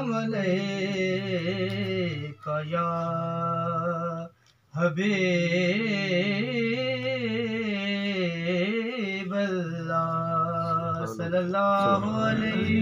सलाम अलैका या हबीब अल्लाह सल्लल्लाहु अलैहि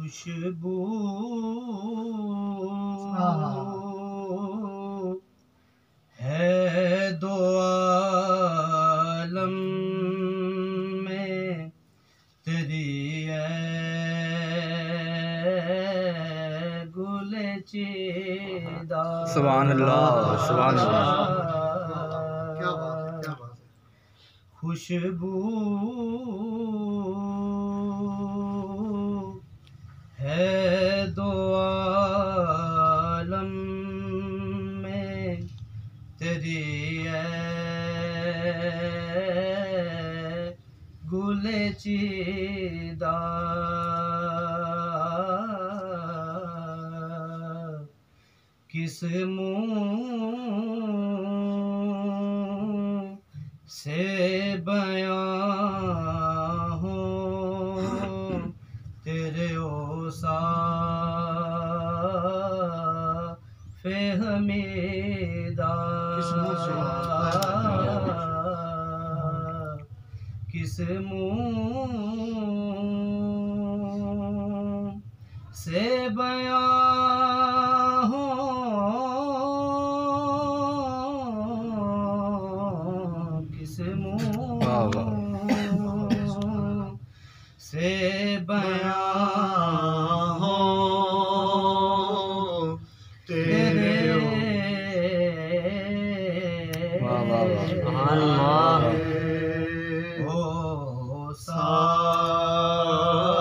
खुशबू है दो आलम में तेरी गुले चिदा। सुभान अल्लाह, सुभान अल्लाह। क्या बात है। खुशबू है दो आलम में तेरी गुले चिदा। किस मुँह से बयां हो तेरे औसाफ़े हमीदा। किस मुँह से बयां हो किस मुँह से बयां हो तेरे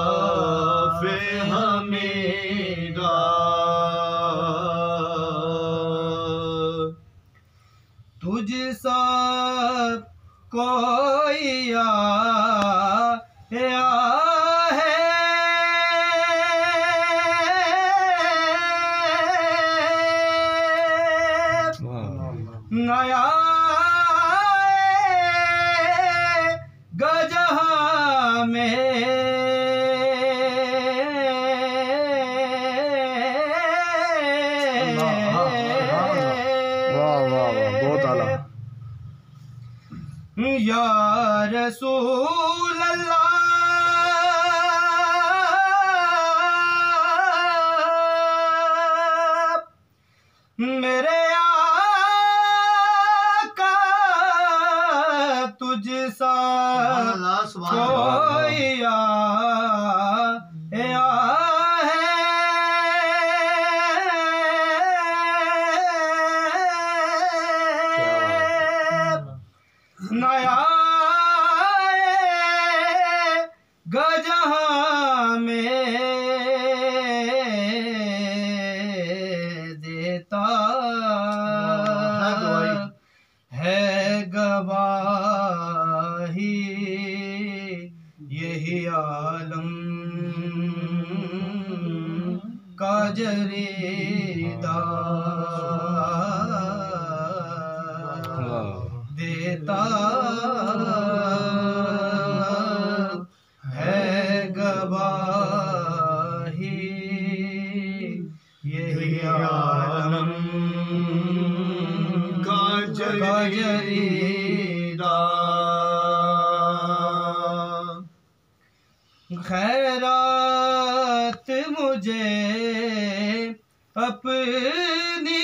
औसाफ़े हमीदा। तुझ सा कोई आया है नया गजहाँ में बहुत आला। या रसूल अल्लाह मेरे आका तुझ सा कोई आया है नया गजहाँ में देता है गवाही यही आलम का जरीदा। देता है गवाही यही आलम का जरीदा। खैरात मुझे अपनी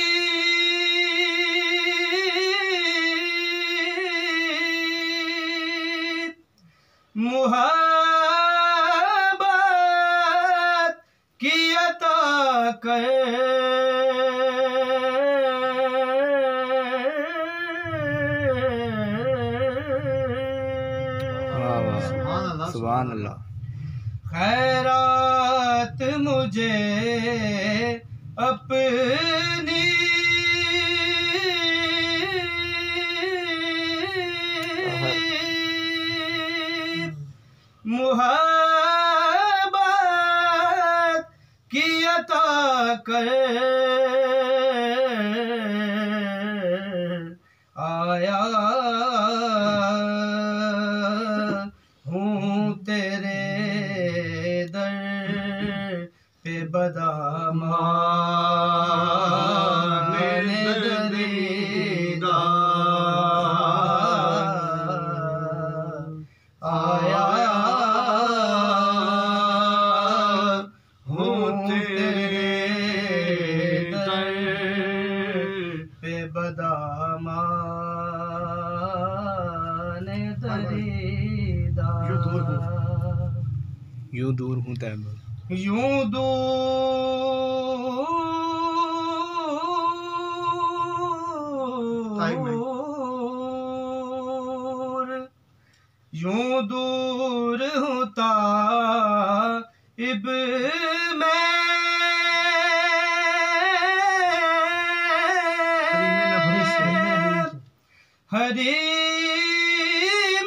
मुहब्बत की अता कर सुभान अल्लाह। खैरात बात मुझे अपनी मुहब्बत की अता कर आया हूँ तेरे दर पे बदामान दरीदा आया हूँ तेरे दर पे बदामान दरीदा यूं दूर हूँ तैमूर यूं दूर हूँ ताइब मैं हरी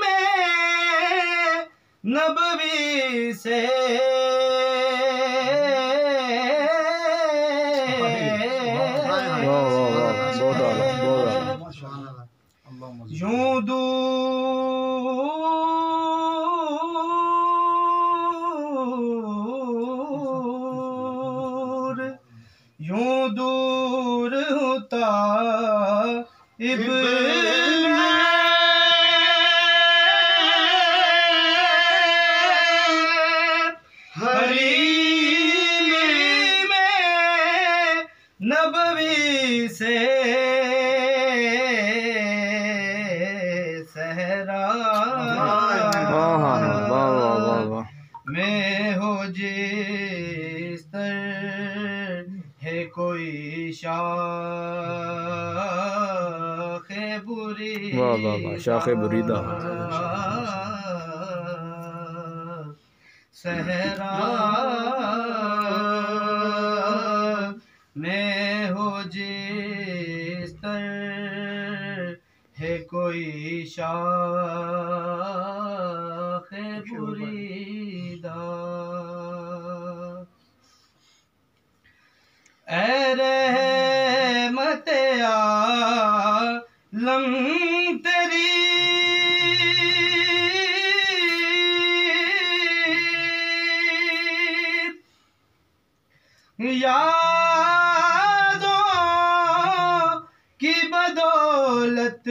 में नबवी से यूं दूर होता हरी में नबवी से सहरा में हो जिस तर है कोई शाखे बुरी शाखे बुरीदा सहरा में हो जिस तर है कोई शाखे बुरीदा ऐ रहमत आलम तेरी यादों की बदौलत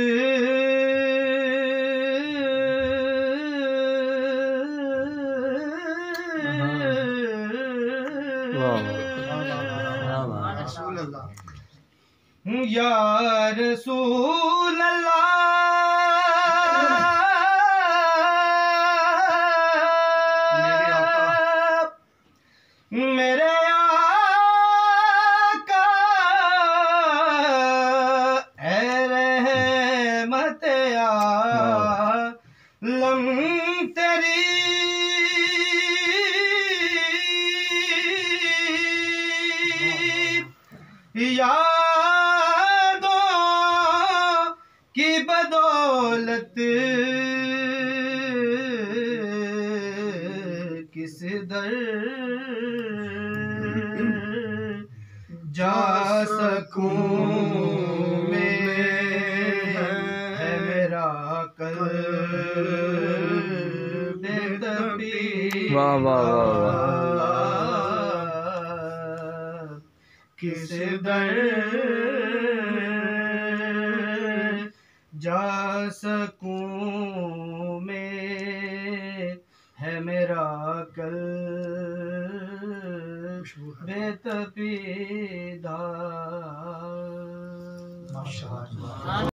या रसूल अल्लाह मेरे आका ऐ रहमत आलम तेरी यादों की बदौलत किस दर जा सकूं मैं है मेरा कल्ब तपी वाह वाह वाह किस दर जा सकूं